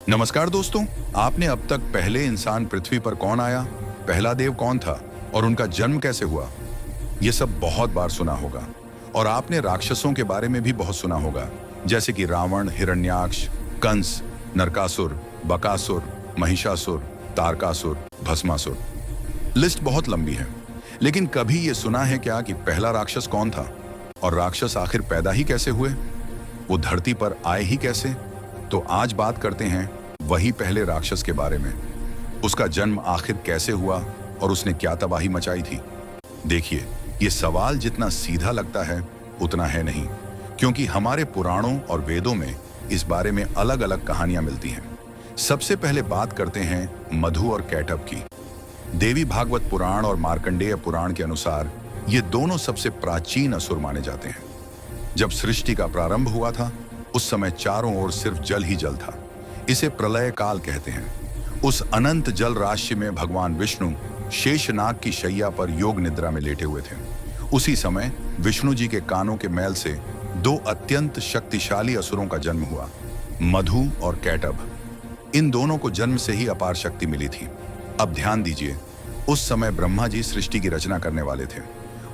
नमस्कार दोस्तों। आपने अब तक पहले इंसान पृथ्वी पर कौन आया, पहला देव कौन था और उनका जन्म कैसे हुआ, ये सब बहुत बार सुना होगा। और आपने राक्षसों के बारे में भी बहुत सुना होगा, जैसे कि रावण, हिरण्याक्ष, कंस, नरकासुर, बकासुर, महिषासुर, तारकासुर, भस्मासुर। लिस्ट बहुत लंबी है, लेकिन कभी ये सुना है क्या कि पहला राक्षस कौन था और राक्षस आखिर पैदा ही कैसे हुए, वो धरती पर आए ही कैसे? तो आज बात करते हैं वही पहले राक्षस के बारे में। उसका जन्म आखिर कैसे हुआ और उसने क्या तबाही मचाई थी। देखिए, ये सवाल जितना सीधा लगता है उतना है नहीं, क्योंकि हमारे पुराणों और वेदों में इस बारे में अलग अलग कहानियां मिलती हैं। सबसे पहले बात करते हैं मधु और कैटभ की। देवी भागवत पुराण और मार्कंडेय पुराण के अनुसार ये दोनों सबसे प्राचीन असुर माने जाते हैं। जब सृष्टि का प्रारंभ हुआ था, उस समय चारों ओर सिर्फ जल ही जल था। इसे प्रलय काल कहते हैं। उस अनंत जल राशि में भगवान विष्णु शेषनाग की शैया पर योग निद्रा में लेटे हुए थे। उसी समय विष्णु जी के कानों के मैल से दो अत्यंत शक्तिशाली असुरों का जन्म हुआ, मधु और कैटभ। इन दोनों को जन्म से ही अपार शक्ति मिली थी। अब ध्यान दीजिए, उस समय ब्रह्मा जी सृष्टि की रचना करने वाले थे।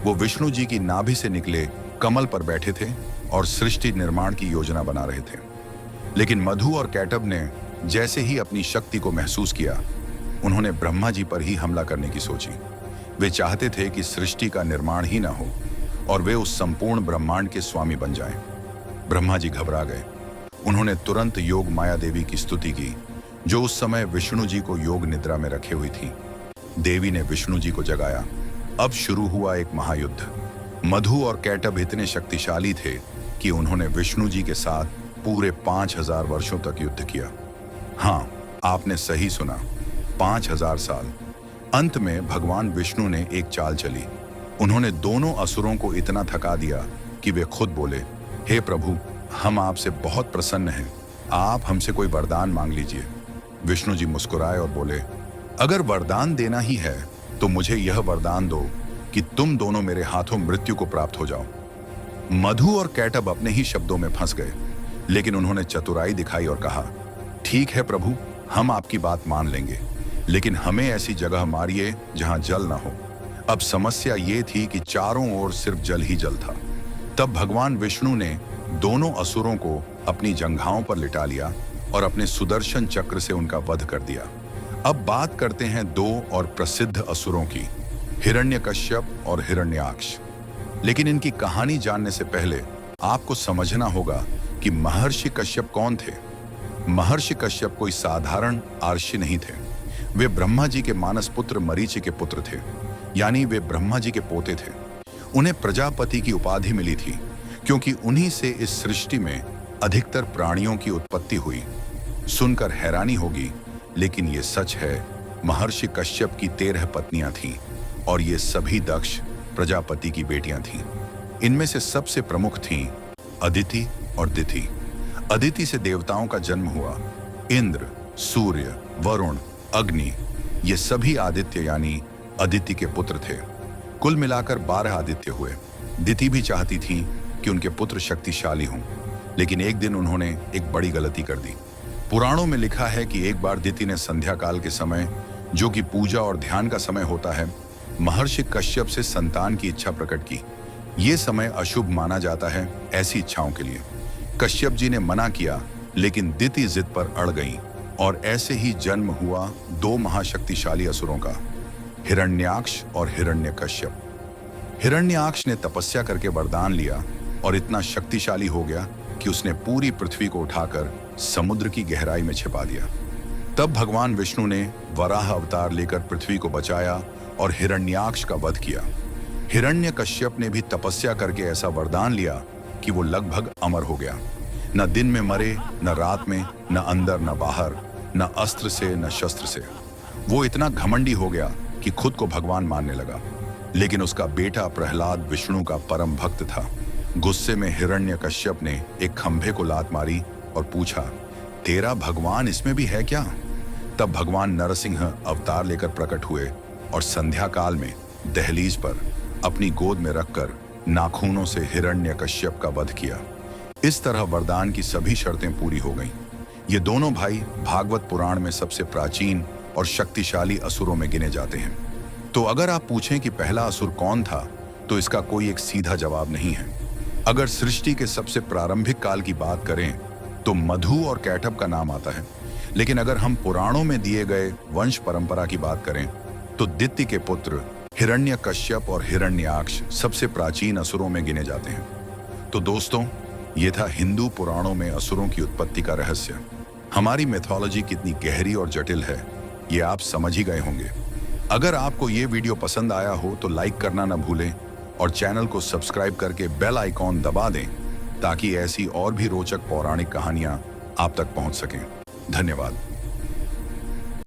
वो विष्णु जी की नाभि से निकले कमल पर बैठे थे और सृष्टि निर्माण की योजना बना रहे थे। लेकिन मधु और कैटभ ने जैसे ही अपनी शक्ति को महसूस किया, उन्होंने ब्रह्मा जी पर ही हमला करने की सोची। वे चाहते थे कि सृष्टि का निर्माण ही ना हो और वे उस संपूर्ण ब्रह्मांड के स्वामी बन जाएं। ब्रह्मा जी घबरा गए। उन्होंने तुरंत योग माया देवी की स्तुति की, जो उस समय विष्णु जी को योग निद्रा में रखे हुई थी। देवी ने विष्णु जी को जगाया। अब शुरू हुआ एक महायुद्ध। मधु और कैटभ इतने शक्तिशाली थे कि उन्होंने विष्णु जी के साथ पूरे 5000 वर्षों तक युद्ध किया। हाँ, आपने सही सुना, 5000 साल। अंत में भगवान विष्णु ने एक चाल चली। उन्होंने दोनों असुरों को इतना थका दिया कि वे खुद बोले, हे प्रभु, हम आपसे बहुत प्रसन्न हैं, आप हमसे कोई वरदान मांग लीजिए। विष्णु जी मुस्कुराए और बोले, अगर वरदान देना ही है तो मुझे यह वरदान दो कि तुम दोनों मेरे हाथों मृत्यु को प्राप्त हो जाओ। मधु और कैटभ अपने ही शब्दों में फंस गए, लेकिन उन्होंने चतुराई दिखाई और कहा, ठीक है प्रभु, हम आपकी बात मान लेंगे, लेकिन हमें ऐसी जगह मारिए जहां जल ना हो। अब समस्या ये थी कि चारों ओर सिर्फ जल ही जल था। तब भगवान विष्णु ने दोनों असुरों को अपनी जंघाओं पर लिटा लिया और अपने सुदर्शन चक्र से उनका वध कर दिया। अब बात करते हैं दो और प्रसिद्ध असुरों की, हिरण्यकश्यप और हिरण्याक्ष। लेकिन इनकी कहानी जानने से पहले आपको समझना होगा कि महर्षि कश्यप कौन थे। महर्षि कश्यप कोई साधारण आर्षि नहीं थे। वे ब्रह्मा जी के मानस पुत्र मरीचि के पुत्र थे, यानी वे ब्रह्मा जी के पोते थे। उन्हें प्रजापति की उपाधि मिली थी क्योंकि उन्हीं से इस सृष्टि में अधिकतर प्राणियों की उत्पत्ति हुई। सुनकर हैरानी होगी, लेकिन ये सच है। महर्षि कश्यप की 13 पत्नियां थीं और ये सभी दक्ष प्रजापति की बेटियां थीं। इनमें से सबसे प्रमुख थीं अदिति और दिति। अदिति से देवताओं का जन्म हुआ। इंद्र, सूर्य, वरुण, अग्नि, ये सभी आदित्य यानी अदिति के पुत्र थे। कुल मिलाकर 12 आदित्य हुए। दिति भी चाहती थी कि उनके पुत्र शक्तिशाली हों, लेकिन एक दिन उन्होंने एक बड़ी गलती कर दी। पुराणों में लिखा है कि एक बार दिति ने संध्या काल के समय, जो कि पूजा और ध्यान का समय होता है, महर्षि कश्यप से संतान की इच्छा प्रकट की। ये समय अशुभ माना जाता है ऐसी इच्छाओं के लिए। कश्यप जी ने मना किया, लेकिन दिति जिद पर अड़ गई और ऐसे ही जन्म हुआ दो महाशक्तिशाली असुरों का, हिरण्याक्ष और हिरण्यकश्यप। हिरण्याक्ष ने तपस्या करके वरदान लिया और इतना शक्तिशाली हो गया कि उसने पूरी पृथ्वी को उठाकर समुद्र की गहराई में छिपा दिया। तब भगवान विष्णु ने वराह अवतार लेकर पृथ्वी को बचाया और हिरण्याक्ष का वध किया। हिरण्यकश्यप ने भी तपस्या करके ऐसा वरदान लिया कि वो लगभग अमर हो गया। न दिन में मरे, न रात में, न अंदर न बाहर, न अस्त्र से न शस्त्र से। वो इतना घमंडी हो गया कि खुद को भगवान मानने लगा। लेकिन उसका बेटा प्रहलाद विष्णु का परम भक्त था। गुस्से में हिरण्यकश्यप ने एक खंभे को लात मारी और पूछा, तेरा भगवान इसमें भी है क्या? तब भगवान नरसिंह अवतार लेकर प्रकट हुए और संध्या काल में दहलीज पर अपनी गोद में रखकर नाखूनों से हिरण्यकश्यप का वध किया। इस तरह वरदान की सभी शर्तें पूरी हो गईं। ये दोनों भाई भागवत पुराण में सबसे प्राचीन और शक्तिशाली असुरों में गिने जाते हैं। तो अगर आप पूछें कि पहला असुर कौन था, तो इसका कोई एक सीधा जवाब नहीं है। अगर सृष्टि के सबसे प्रारंभिक काल की बात करें तो मधु और कैटभ का नाम आता है, लेकिन अगर हम पुराणों में दिए गए वंश परंपरा की बात करें तो दित्य के पुत्र हिरण्यकश्यप और हिरण्याक्ष सबसे प्राचीन असुरों में गिने जाते हैं। तो दोस्तों, ये था हिंदू पुराणों में असुरों की उत्पत्ति का रहस्य। हमारी मिथोलॉजी कितनी गहरी और जटिल है, ये आप समझ ही गए होंगे। अगर आपको ये वीडियो पसंद आया हो तो लाइक करना ना भूलें और चैनल को सब्सक्राइब करके बेल आइकॉन दबा दें ताकि ऐसी और भी रोचक पौराणिक कहानियां आप तक पहुंच सकें। धन्यवाद।